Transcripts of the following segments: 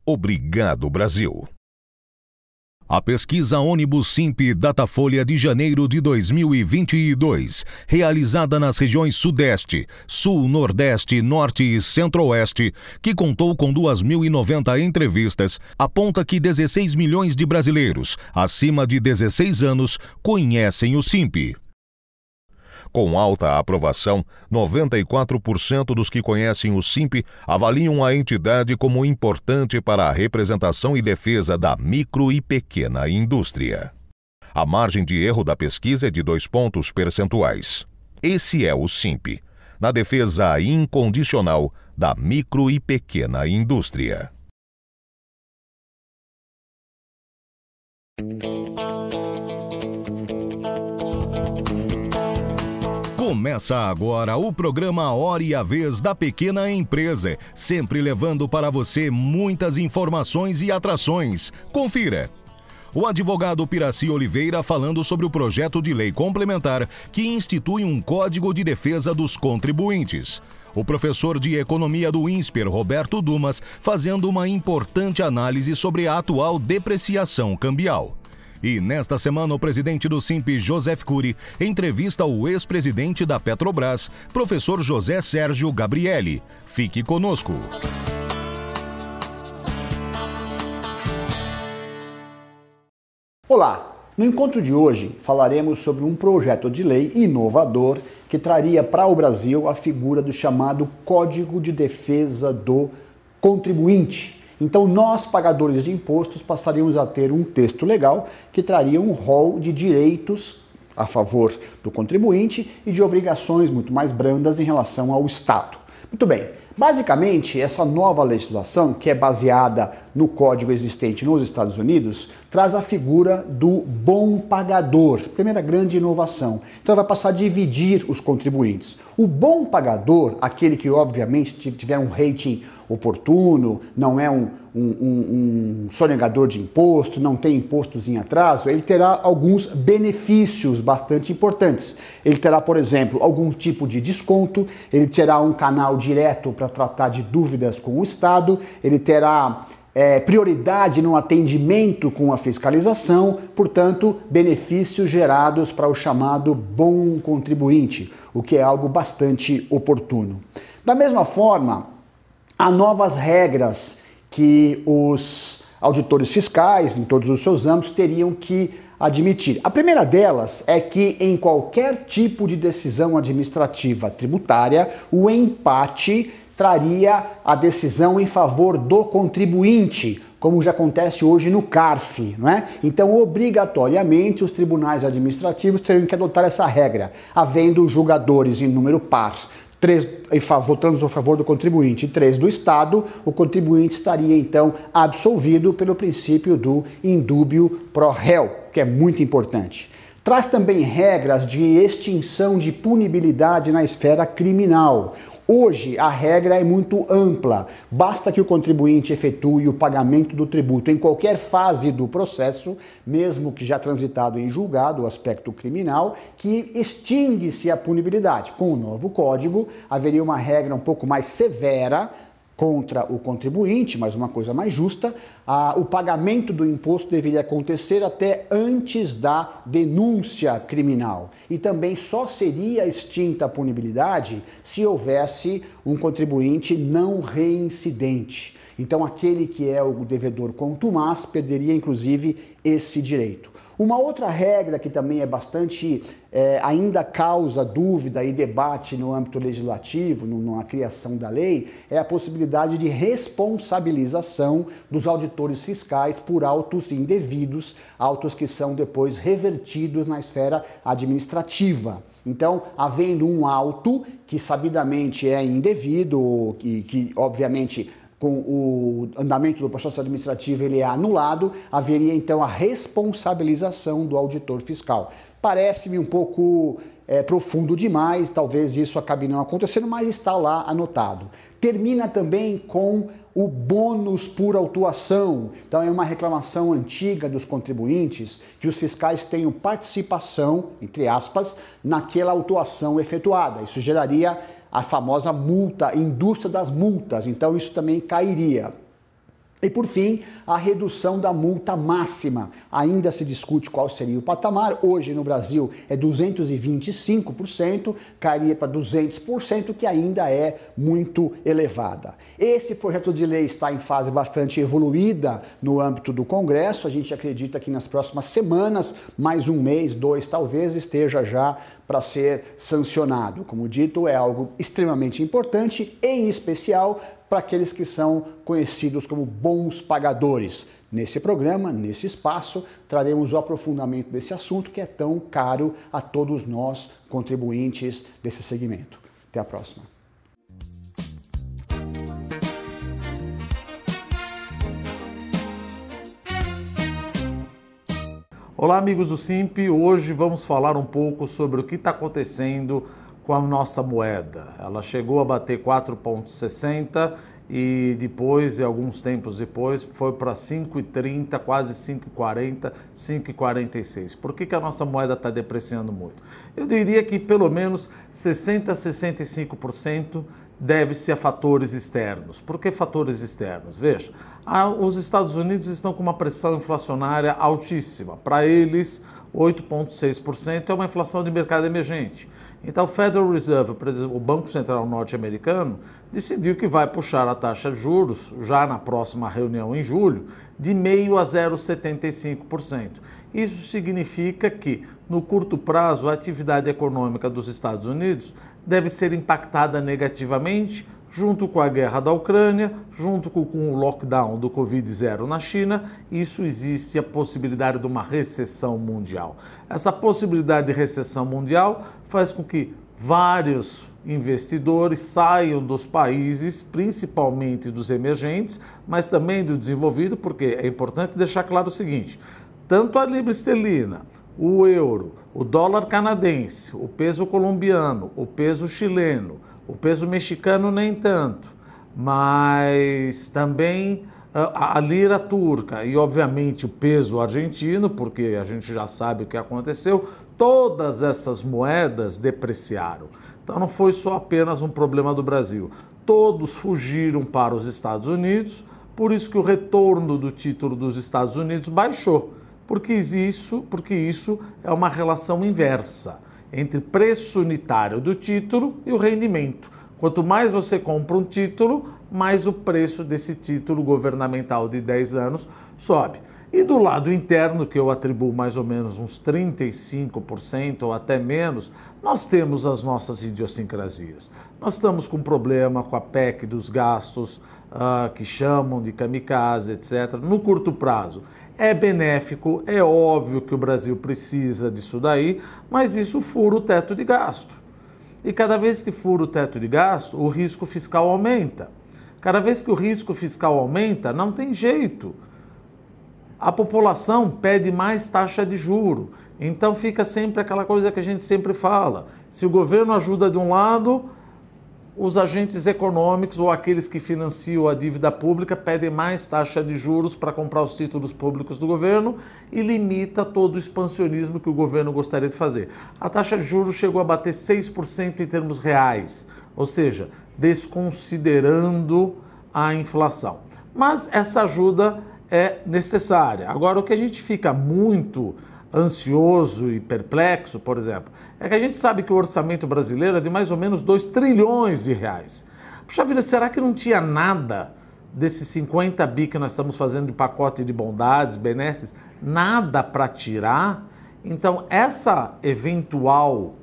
Obrigado, Brasil. A pesquisa Ônibus Simp Datafolha de janeiro de 2022, realizada nas regiões Sudeste, Sul, Nordeste, Norte e Centro-Oeste, que contou com 2.090 entrevistas, aponta que 16 milhões de brasileiros acima de 16 anos conhecem o Simp. Com alta aprovação, 94% dos que conhecem o Simp avaliam a entidade como importante para a representação e defesa da micro e pequena indústria. A margem de erro da pesquisa é de 2 pontos percentuais. Esse é o Simp, na defesa incondicional da micro e pequena indústria. Começa agora o programa Hora e a Vez da Pequena Empresa, sempre levando para você muitas informações e atrações. Confira! O advogado Piraci Oliveira falando sobre o projeto de lei complementar que institui um Código de Defesa dos Contribuintes. O professor de Economia do INSPER, Roberto Dumas, fazendo uma importante análise sobre a atual depreciação cambial. E nesta semana o presidente do Simp, Joseph Cury, entrevista o ex-presidente da Petrobras, professor José Sérgio Gabrielli. Fique conosco. Olá! No encontro de hoje falaremos sobre um projeto de lei inovador que traria para o Brasil a figura do chamado Código de Defesa do Contribuinte. Então, nós, pagadores de impostos, passaríamos a ter um texto legal que traria um rol de direitos a favor do contribuinte e de obrigações muito mais brandas em relação ao Estado. Muito bem, basicamente, essa nova legislação, que é baseada no código existente nos Estados Unidos, traz a figura do bom pagador, primeira grande inovação. Então, vai passar a dividir os contribuintes. O bom pagador, aquele que obviamente tiver um rating oportuno, não é um sonegador de imposto, não tem impostos em atraso, ele terá alguns benefícios bastante importantes. Ele terá, por exemplo, algum tipo de desconto, ele terá um canal direto para tratar de dúvidas com o Estado, ele terá prioridade no atendimento com a fiscalização, portanto, benefícios gerados para o chamado bom contribuinte, o que é algo bastante oportuno. Da mesma forma, há novas regras que os auditores fiscais, em todos os seus âmbitos, teriam que admitir. A primeira delas é que em qualquer tipo de decisão administrativa tributária, o empate traria a decisão em favor do contribuinte, como já acontece hoje no CARF, não é? Então, obrigatoriamente, os tribunais administrativos teriam que adotar essa regra, havendo julgadores em número par, 3 votando a favor do contribuinte e 3 do Estado, o contribuinte estaria então absolvido pelo princípio do indúbio pro réu, que é muito importante. Traz também regras de extinção de punibilidade na esfera criminal. Hoje, a regra é muito ampla. Basta que o contribuinte efetue o pagamento do tributo em qualquer fase do processo, mesmo que já transitado em julgado, o aspecto criminal, que extingue-se a punibilidade. Com o novo código, haveria uma regra um pouco mais severa contra o contribuinte, mas uma coisa mais justa, o pagamento do imposto deveria acontecer até antes da denúncia criminal. E também só seria extinta a punibilidade se houvesse um contribuinte não reincidente. Então, aquele que é o devedor contumaz perderia, inclusive, esse direito. Uma outra regra que também é bastante, ainda causa dúvida e debate no âmbito legislativo, na criação da lei, é a possibilidade de responsabilização dos auditores fiscais por autos indevidos, autos que são depois revertidos na esfera administrativa. Então, havendo um auto que sabidamente é indevido, que obviamente com o andamento do processo administrativo ele é anulado, haveria então a responsabilização do auditor fiscal. Parece-me um pouco profundo demais, talvez isso acabe não acontecendo, mas está lá anotado. Termina também com o bônus por autuação. Então é uma reclamação antiga dos contribuintes que os fiscais tenham participação, entre aspas, naquela autuação efetuada. Isso geraria a famosa multa, indústria das multas, então isso também cairia. E por fim, a redução da multa máxima. Ainda se discute qual seria o patamar. Hoje no Brasil é 225%, cairia para 200%, que ainda é muito elevada. Esse projeto de lei está em fase bastante evoluída no âmbito do Congresso. A gente acredita que nas próximas semanas, mais um mês, 2 talvez, esteja já para ser sancionado. Como dito, é algo extremamente importante, em especial para aqueles que são conhecidos como bons pagadores. Nesse programa, nesse espaço, traremos o aprofundamento desse assunto que é tão caro a todos nós, contribuintes desse segmento. Até a próxima. Olá, amigos do Simp. Hoje vamos falar um pouco sobre o que está acontecendo com a nossa moeda. Ela chegou a bater 4,60 e depois, alguns tempos depois, foi para 5,30, quase 5,40, 5,46. Por que a nossa moeda está depreciando muito? Eu diria que pelo menos 60% a 65% deve-se a fatores externos. Por que fatores externos? Veja, os Estados Unidos estão com uma pressão inflacionária altíssima. Para eles, 8,6% é uma inflação de mercado emergente. Então, o Federal Reserve, o Banco Central norte-americano, decidiu que vai puxar a taxa de juros, já na próxima reunião em julho, de 0,5% a 0,75%. Isso significa que, no curto prazo, a atividade econômica dos Estados Unidos deve ser impactada negativamente, junto com a guerra da Ucrânia, junto com o lockdown do Covid-0 na China. Isso existe a possibilidade de uma recessão mundial. Essa possibilidade de recessão mundial faz com que vários investidores saiam dos países, principalmente dos emergentes, mas também do desenvolvido, porque é importante deixar claro o seguinte: tanto a libra esterlina, o euro, o dólar canadense, o peso colombiano, o peso chileno, o peso mexicano nem tanto, mas também a lira turca e, obviamente, o peso argentino, porque a gente já sabe o que aconteceu, todas essas moedas depreciaram. Então não foi só apenas um problema do Brasil. Todos fugiram para os Estados Unidos, por isso que o retorno do título dos Estados Unidos baixou, porque isso é uma relação inversa entre preço unitário do título e o rendimento. Quanto mais você compra um título, mais o preço desse título governamental de 10 anos sobe. E do lado interno, que eu atribuo mais ou menos uns 35% ou até menos, nós temos as nossas idiosincrasias. Nós estamos com problema com a PEC dos gastos, que chamam de kamikaze, etc. No curto prazo. É benéfico, é óbvio que o Brasil precisa disso daí, mas isso fura o teto de gasto. E cada vez que fura o teto de gasto, o risco fiscal aumenta. Cada vez que o risco fiscal aumenta, não tem jeito. A população pede mais taxa de juro. Então fica sempre aquela coisa que a gente sempre fala. Se o governo ajuda de um lado, os agentes econômicos ou aqueles que financiam a dívida pública pedem mais taxa de juros para comprar os títulos públicos do governo e limita todo o expansionismo que o governo gostaria de fazer. A taxa de juros chegou a bater 6% em termos reais, ou seja, desconsiderando a inflação. Mas essa ajuda é necessária. Agora, o que a gente fica muito ansioso e perplexo, por exemplo, é que a gente sabe que o orçamento brasileiro é de mais ou menos 2 trilhões de reais. Puxa vida, será que não tinha nada desses 50 bi que nós estamos fazendo de pacote de bondades, benesses, nada para tirar? Então, essa eventual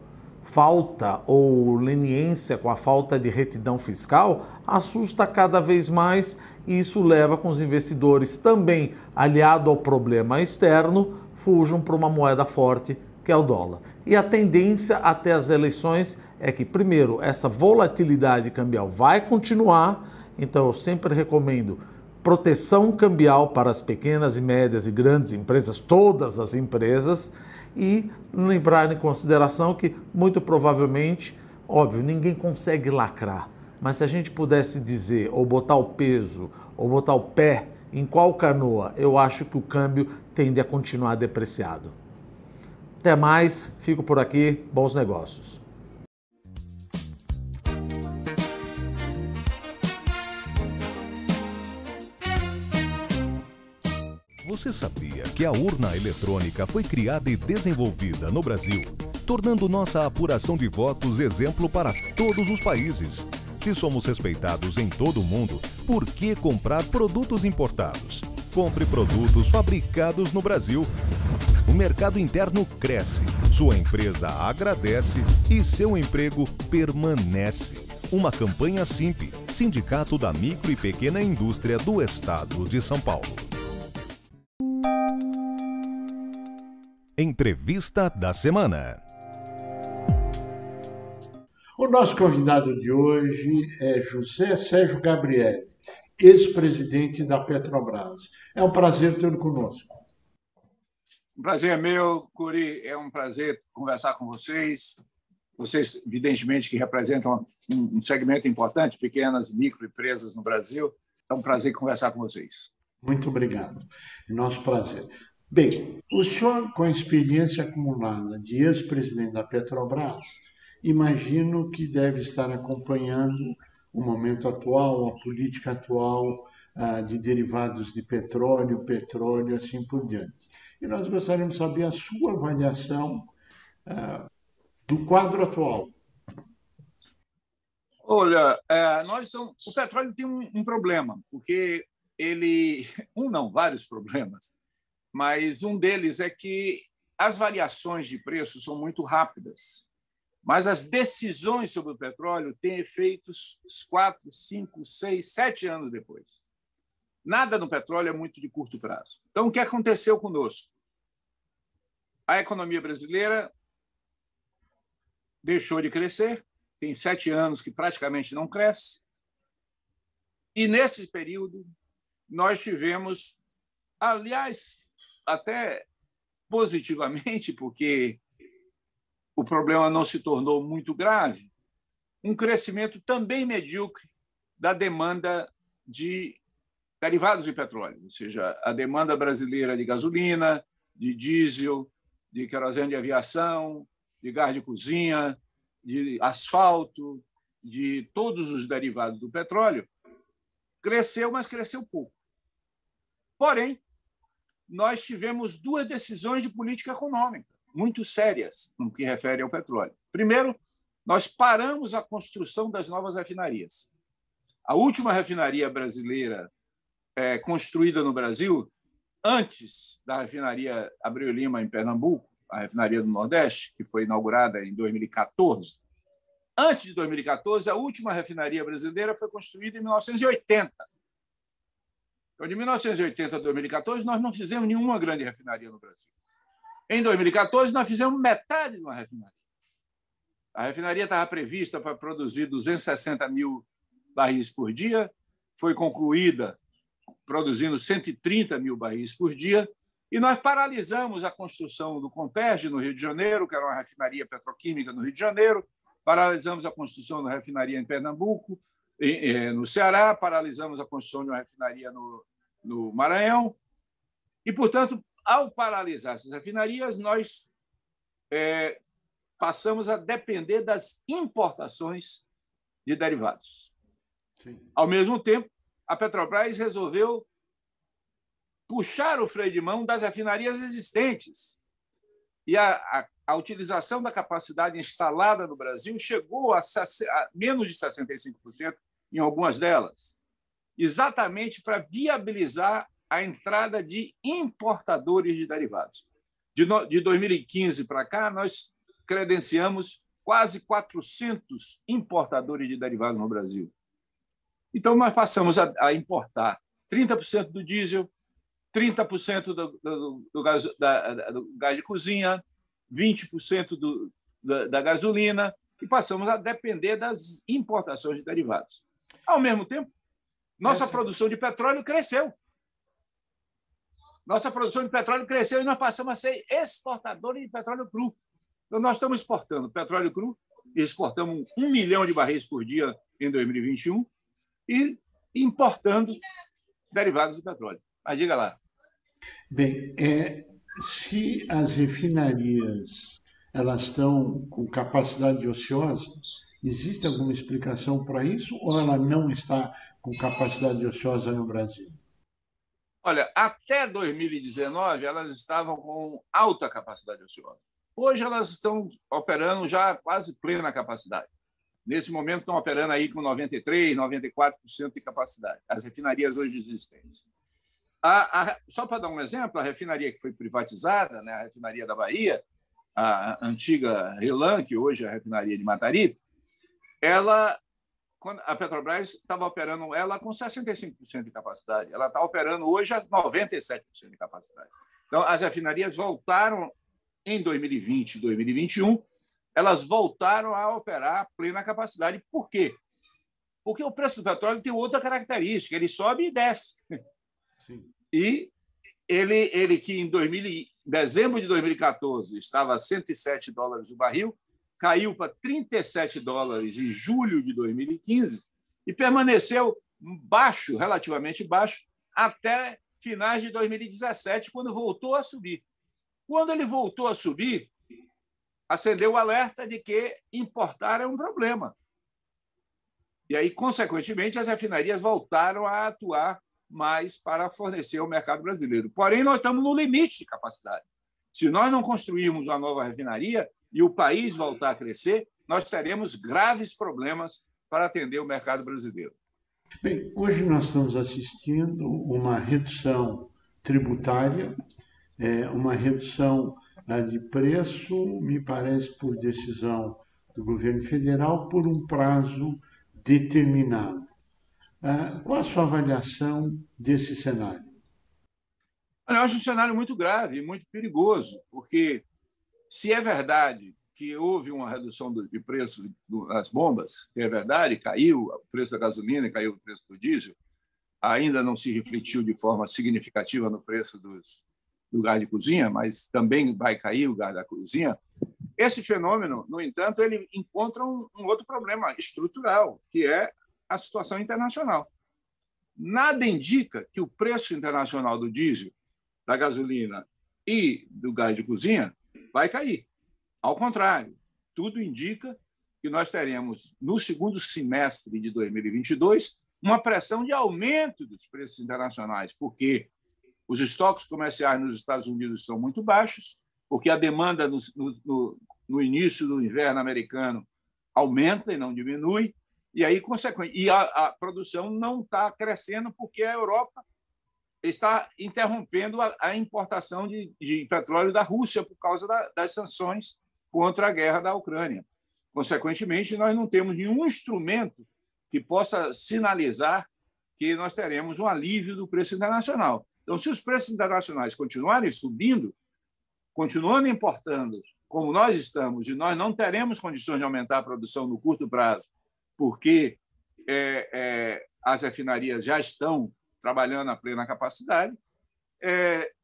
falta ou leniência com a falta de retidão fiscal assusta cada vez mais e isso leva com os investidores também, aliado ao problema externo, fujam para uma moeda forte, que é o dólar. E a tendência até as eleições é que, primeiro, essa volatilidade cambial vai continuar, então eu sempre recomendo proteção cambial para as pequenas e médias e grandes empresas, todas as empresas, e lembrar em consideração que, muito provavelmente, óbvio, ninguém consegue lacrar, mas se a gente pudesse dizer, ou botar o peso, ou botar o pé em qual canoa, eu acho que o câmbio tende a continuar depreciado. Até mais, fico por aqui, bons negócios. Você sabia que a urna eletrônica foi criada e desenvolvida no Brasil, tornando nossa apuração de votos exemplo para todos os países? Se somos respeitados em todo o mundo, por que comprar produtos importados? Compre produtos fabricados no Brasil. O mercado interno cresce, sua empresa agradece e seu emprego permanece. Uma campanha Simp, Sindicato da Micro e Pequena Indústria do Estado de São Paulo. Entrevista da semana. O nosso convidado de hoje é José Sérgio Gabrielli, ex-presidente da Petrobras. É um prazer tê-lo conosco. O prazer é meu, Curi. É um prazer conversar com vocês. Vocês, evidentemente, que representam um segmento importante, pequenas e microempresas no Brasil. É um prazer conversar com vocês. Muito obrigado. É nosso prazer. Bem, o senhor, com a experiência acumulada de ex-presidente da Petrobras, imagino que deve estar acompanhando o momento atual, a política atual de derivados de petróleo e assim por diante. E nós gostaríamos de saber a sua avaliação do quadro atual. Olha, o petróleo tem um problema, porque vários problemas, mas um deles é que as variações de preço são muito rápidas. Mas as decisões sobre o petróleo têm efeitos 4, 5, 6, 7 anos depois. Nada no petróleo é muito de curto prazo. Então, o que aconteceu conosco? A economia brasileira deixou de crescer, tem 7 anos que praticamente não cresce, e nesse período nós tivemos, aliás, até positivamente, porque o problema não se tornou muito grave, um crescimento também medíocre da demanda de derivados de petróleo, ou seja, a demanda brasileira de gasolina, de diesel, de querosene de aviação, de gás de cozinha, de asfalto, de todos os derivados do petróleo, cresceu, mas cresceu pouco. Porém, nós tivemos 2 decisões de política econômica muito sérias no que refere ao petróleo. Primeiro, nós paramos a construção das novas refinarias. A última refinaria brasileira construída no Brasil, antes da refinaria Abreu Lima, em Pernambuco, a refinaria do Nordeste, que foi inaugurada em 2014. Antes de 2014, a última refinaria brasileira foi construída em 1980. Então, de 1980 a 2014, nós não fizemos nenhuma grande refinaria no Brasil. Em 2014, nós fizemos metade de uma refinaria. A refinaria estava prevista para produzir 260 mil barris por dia, foi concluída produzindo 130 mil barris por dia, e nós paralisamos a construção do Comperj, no Rio de Janeiro, que era uma refinaria petroquímica no Rio de Janeiro, paralisamos a construção da refinaria em Pernambuco, no Ceará, paralisamos a construção de uma refinaria no Maranhão, e, portanto, ao paralisar essas refinarias, nós passamos a depender das importações de derivados. Sim. Ao mesmo tempo, a Petrobras resolveu puxar o freio de mão das refinarias existentes. E a utilização da capacidade instalada no Brasil chegou a menos de 65% em algumas delas, exatamente para viabilizar a entrada de importadores de derivados. De 2015 para cá, nós credenciamos quase 400 importadores de derivados no Brasil. Então, nós passamos a importar 30% do diesel, 30% do gás de cozinha, 20% da gasolina, e passamos a depender das importações de derivados. Ao mesmo tempo, nossa produção de petróleo cresceu. Nossa produção de petróleo cresceu e nós passamos a ser exportadores de petróleo cru. Então, nós estamos exportando petróleo cru, exportamos 1 milhão de barris por dia em 2021 e importando derivados de petróleo. Mas diga lá. Bem, se as refinarias elas estão com capacidade ociosa, existe alguma explicação para isso ou ela não está com capacidade ociosa no Brasil? Olha, até 2019 elas estavam com alta capacidade ociosa. Hoje elas estão operando já quase plena capacidade. Nesse momento estão operando aí com 93%, 94% de capacidade, as refinarias hoje existentes. Só para dar um exemplo, a refinaria que foi privatizada, né, a refinaria da Bahia, a antiga Relan, que hoje é a refinaria de Mataripe, a Petrobras estava operando ela com 65% de capacidade. Ela está operando hoje a 97% de capacidade. Então, as refinarias voltaram em 2020 e 2021, elas voltaram a operar a plena capacidade. Por quê? Porque o preço do petróleo tem outra característica, ele sobe e desce. Sim. E ele que em dezembro de 2014 estava a $107 o barril, caiu para $37 em julho de 2015 e permaneceu baixo, relativamente baixo, até finais de 2017, quando voltou a subir. Quando ele voltou a subir, acendeu o alerta de que importar é um problema. E aí, consequentemente, as refinarias voltaram a atuar mais para fornecer ao mercado brasileiro. Porém, nós estamos no limite de capacidade. Se nós não construirmos uma nova refinaria e o país voltar a crescer, nós teremos graves problemas para atender o mercado brasileiro. Bem, hoje nós estamos assistindo uma redução tributária, uma redução de preço, me parece por decisão do governo federal, por um prazo determinado. Qual a sua avaliação desse cenário? Eu acho um cenário muito grave e muito perigoso, porque se é verdade que houve uma redução de preço das bombas, que é verdade, caiu o preço da gasolina, caiu o preço do diesel, ainda não se refletiu de forma significativa no preço do gás de cozinha, mas também vai cair o gás da cozinha. Esse fenômeno, no entanto, ele encontra um outro problema estrutural, que é a situação internacional. Nada indica que o preço internacional do diesel, da gasolina e do gás de cozinha vai cair. Ao contrário, tudo indica que nós teremos, no segundo semestre de 2022, uma pressão de aumento dos preços internacionais, porque os estoques comerciais nos Estados Unidos estão muito baixos, porque a demanda no início do inverno americano aumenta e não diminui, e aí, consequentemente, a produção não está crescendo porque a Europa está interrompendo a importação de petróleo da Rússia por causa das sanções contra a guerra da Ucrânia. Consequentemente, nós não temos nenhum instrumento que possa sinalizar que nós teremos um alívio do preço internacional. Então, se os preços internacionais continuarem subindo, continuando importando como nós estamos, e nós não teremos condições de aumentar a produção no curto prazo, porque as refinarias já estão trabalhando a plena capacidade,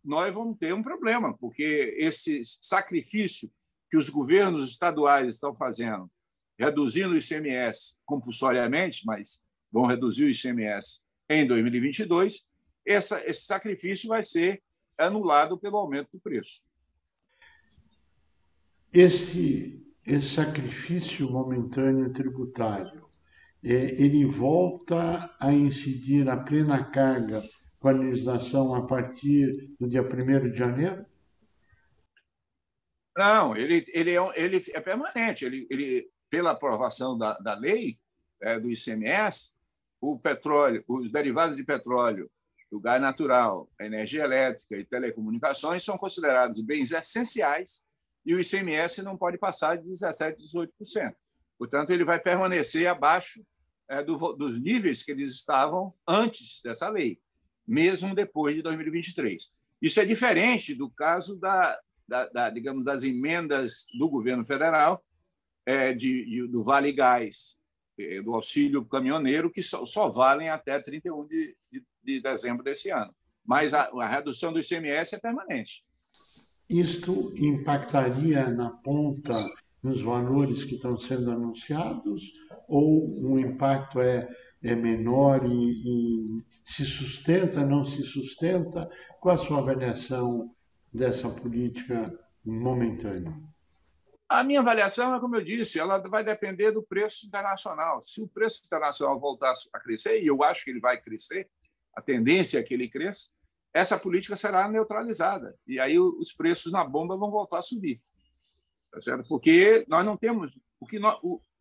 nós vamos ter um problema, porque esse sacrifício que os governos estaduais estão fazendo, reduzindo o ICMS compulsoriamente, mas vão reduzir o ICMS em 2022, esse sacrifício vai ser anulado pelo aumento do preço. Esse sacrifício momentâneo tributário, ele volta a incidir a plena carga com a legislação a partir do dia 1º de janeiro? Não, ele é permanente. Ele, pela aprovação da lei do ICMS, o petróleo, os derivados de petróleo, o gás natural, a energia elétrica e telecomunicações são considerados bens essenciais e o ICMS não pode passar de 17%, 18%. Portanto, ele vai permanecer abaixo dos níveis que eles estavam antes dessa lei, mesmo depois de 2023. Isso é diferente do caso digamos, das emendas do governo federal, do Vale Gás, do auxílio caminhoneiro, que só valem até 31 de dezembro desse ano. Mas a redução do ICMS é permanente. Isto impactaria na ponta nos valores que estão sendo anunciados, ou o impacto é menor e se sustenta, não se sustenta? Qual a sua avaliação dessa política momentânea? A minha avaliação é, como eu disse, ela vai depender do preço internacional. Se o preço internacional voltar a crescer, e eu acho que ele vai crescer, a tendência é que ele cresça, essa política será neutralizada. E aí os preços na bomba vão voltar a subir. Tá certo? Porque nós não temos...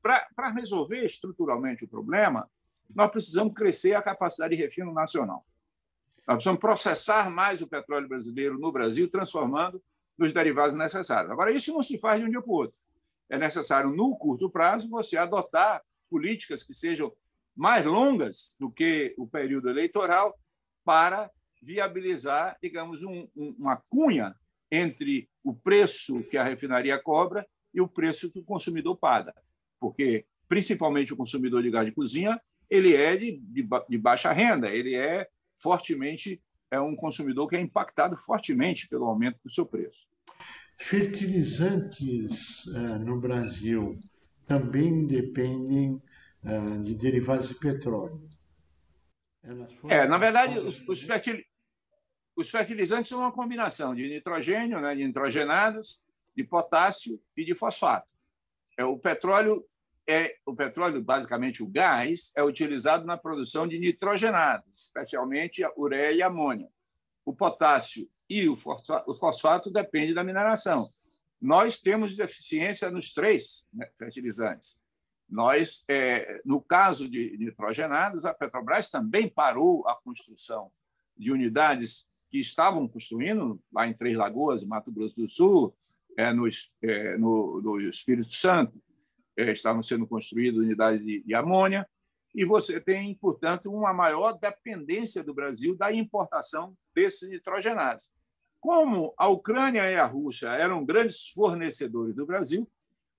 Para resolver estruturalmente o problema, nós precisamos crescer a capacidade de refino nacional. Nós precisamos processar mais o petróleo brasileiro no Brasil, transformando nos derivados necessários. Agora, isso não se faz de um dia para o outro. É necessário, no curto prazo, você adotar políticas que sejam mais longas do que o período eleitoral para viabilizar, digamos, uma cunha entre o preço que a refinaria cobra e o preço que o consumidor paga. Porque, principalmente o consumidor de gás de cozinha, ele é de baixa renda, ele é fortemente um consumidor que é impactado fortemente pelo aumento do seu preço. Fertilizantes no Brasil também dependem de derivados de petróleo. Na verdade, os fertilizantes são uma combinação de nitrogênio, né, de nitrogenados, de potássio e de fosfato. O petróleo, basicamente o gás, é utilizado na produção de nitrogenados, especialmente a ureia e a amônia. O potássio e o fosfato dependem da mineração. Nós temos deficiência nos 3 fertilizantes. No caso de nitrogenados, a Petrobras também parou a construção de unidades que estavam construindo lá em Três Lagoas, Mato Grosso do Sul, no Espírito Santo, estavam sendo construídas unidades de amônia, e você tem, portanto, uma maior dependência do Brasil da importação desses nitrogenados. Como a Ucrânia e a Rússia eram grandes fornecedores do Brasil,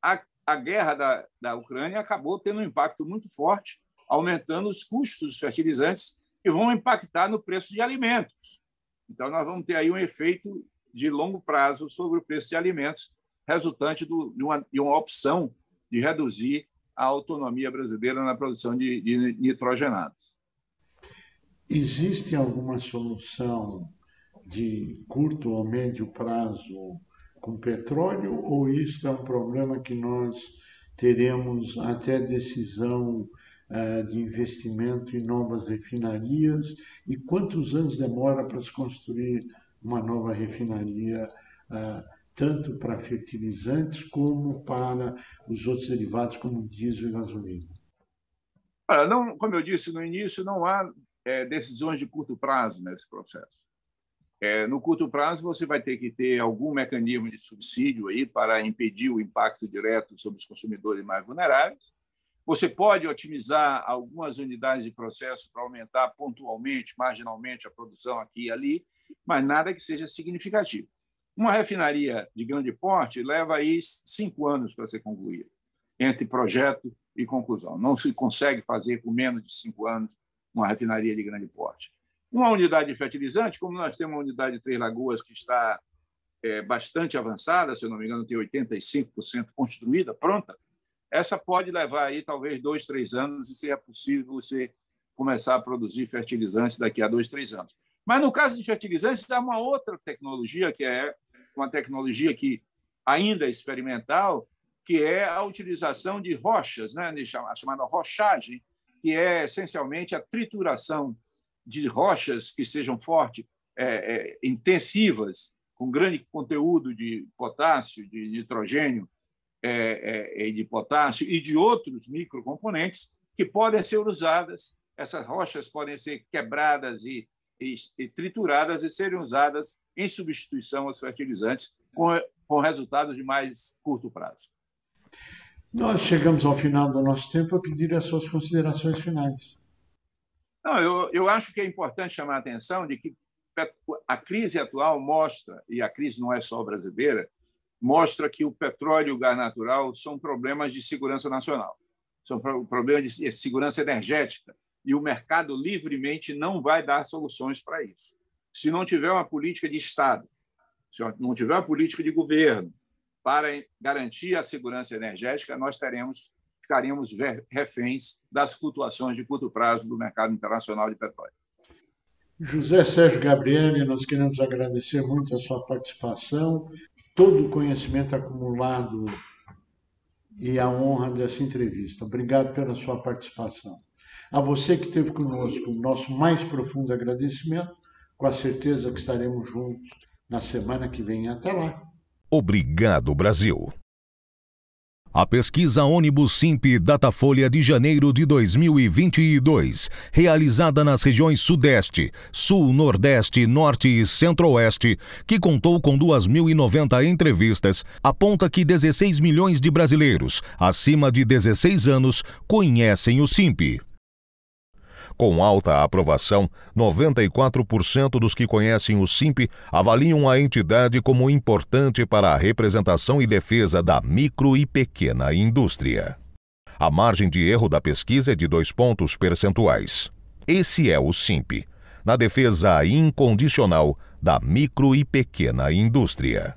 a guerra da Ucrânia acabou tendo um impacto muito forte, aumentando os custos dos fertilizantes que vão impactar no preço de alimentos. Então, nós vamos ter aí um efeito de longo prazo sobre o preço de alimentos, resultante de uma opção de reduzir a autonomia brasileira na produção de nitrogenados. Existe alguma solução de curto ou médio prazo com petróleo, ou isso é um problema que nós teremos até decisão de investimento em novas refinarias? E quantos anos demora para se construir uma nova refinaria, tanto para fertilizantes como para os outros derivados, como diesel e gasolina? Como eu disse no início, não há decisões de curto prazo nesse processo. No curto prazo, você vai ter que ter algum mecanismo de subsídio aí para impedir o impacto direto sobre os consumidores mais vulneráveis. Você pode otimizar algumas unidades de processo para aumentar pontualmente, marginalmente, a produção aqui e ali, mas nada que seja significativo. Uma refinaria de grande porte leva aí 5 anos para ser concluída, entre projeto e conclusão. Não se consegue fazer com menos de 5 anos uma refinaria de grande porte. Uma unidade de fertilizante, como nós temos uma unidade de Três Lagoas que está bastante avançada, se eu não me engano, tem 85% construída, pronta, essa pode levar aí talvez 2, 3 anos, e se é possível você começar a produzir fertilizantes daqui a 2, 3 anos. Mas, no caso de fertilizantes, há uma outra tecnologia, que é uma tecnologia que ainda é experimental, que é a utilização de rochas, né, a chamada rochagem, que é essencialmente a trituração de rochas que sejam fortes, intensivas, com grande conteúdo de potássio, de nitrogênio, de potássio e de outros microcomponentes que podem ser usadas. Essas rochas podem ser quebradas e trituradas e serem usadas em substituição aos fertilizantes, com resultados de mais curto prazo. Nós chegamos ao final do nosso tempo a pedir as suas considerações finais. Eu acho que é importante chamar a atenção de que a crise atual mostra, e a crise não é só brasileira, mostra que o petróleo e o gás natural são problemas de segurança nacional, são problemas de segurança energética, e o mercado livremente não vai dar soluções para isso. Se não tiver uma política de Estado, se não tiver uma política de governo para garantir a segurança energética, nós ficaríamos reféns das flutuações de curto prazo do mercado internacional de petróleo. José Sérgio Gabrielli, nós queremos agradecer muito a sua participação, todo o conhecimento acumulado e a honra dessa entrevista. Obrigado pela sua participação. A você que esteve conosco, o nosso mais profundo agradecimento. com a certeza que estaremos juntos na semana que vem. Até lá. Obrigado, Brasil. A pesquisa Ônibus Simp Datafolha de janeiro de 2022, realizada nas regiões Sudeste, Sul, Nordeste, Norte e Centro-Oeste, que contou com 2.090 entrevistas, aponta que 16 milhões de brasileiros acima de 16 anos conhecem o Simp. Com alta aprovação, 94% dos que conhecem o Simp avaliam a entidade como importante para a representação e defesa da micro e pequena indústria. A margem de erro da pesquisa é de 2 pontos percentuais. Esse é o Simp, na defesa incondicional da micro e pequena indústria.